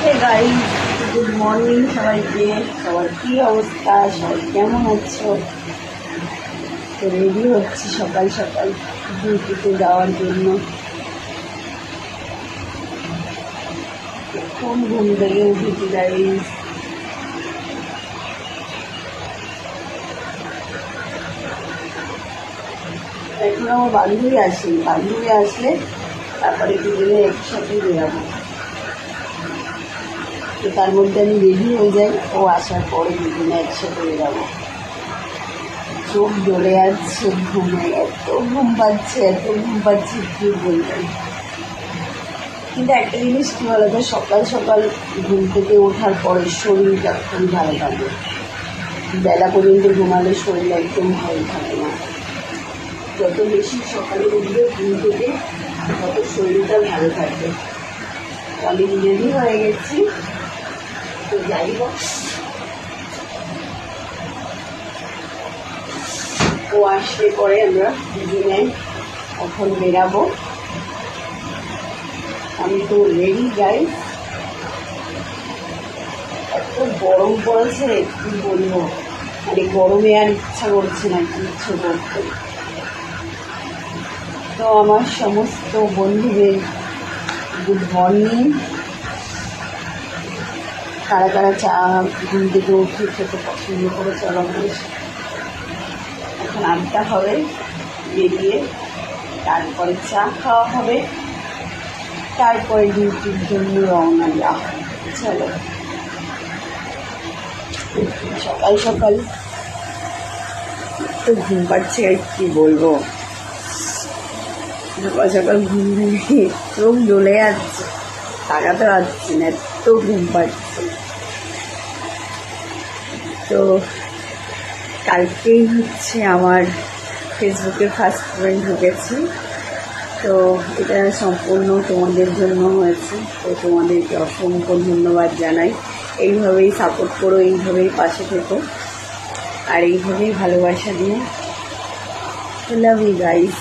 Hey guys, good morning সবাইকে। সবার কী অবস্থা, সবাই কেমন আছো? তো রেডি হচ্ছি সকাল সকাল ডিউটিতে যাওয়ার জন্য। কোন ঘুম থেকে উঠেছি গাইস। এখন আমার বান্ধবী আসেনি, বান্ধবী আসলে তারপরে দুজনে একসাথে বেরাবো। তো তার মধ্যে আমি রেডি হয়ে যাই, ও আসার পরে দুজনে একসাথে বেরাবো। চোখ জ্বলে যাচ্ছে ঘুমে, এত ঘুম পাচ্ছে কী বলবেন। কিন্তু একটা জিনিস কী বলতো, সকাল সকাল ঘুম থেকে ওঠার পরে শরীরটা খুবই ভালো থাকে। বেলা পর্যন্ত ঘুমালে শরীর একদম ভালো থাকে না। যত বেশি সকালে উঠবে ঘুম থেকে তত শরীরটা ভালো থাকবে। আমি রেডি হয়ে গেছি, তো যাই হোক ও আসলে পরে আমরা দুজনে এখন বেরাবো। আমি তো রেডি গাইস। এত গরম পড়েছে কী বলবো, মানে গরমে আর ইচ্ছা করছে না কিচ্ছু করতে। তো আমার সমস্ত বন্ধুদের গুড মর্নিং। কারা কারা চা ঘুম থেকে উঠে খেতে পছন্দ করে চলো আমাদের। এখন আড্ডা হবে বেরিয়ে, তারপরে চা খাওয়া হবে, তারপরে ডিউটির জন্য রওনা দেওয়া হবে। চলো, সকাল সকাল তো ঘুম পাচ্ছে আর কী বলবো। সকাল সকাল ঘুম থেকে চোখ জ্বলে যাচ্ছে, তাকাতে পারছি না, এত ঘুম পাচ্ছে। তো কালকেই হচ্ছে আমার ফেসবুকে ফার্স্ট ফ্রেন্ড ঢুকেছি। তো এটা সম্পূর্ণ তোমাদের জন্য হয়েছে, তো তোমাদেরকে অসংখ্য ধন্যবাদ জানাই। এইভাবেই সাপোর্ট করো, এইভাবেই পাশে থেকো, আর এইভাবেই ভালোবাসা দিও। Love you guys.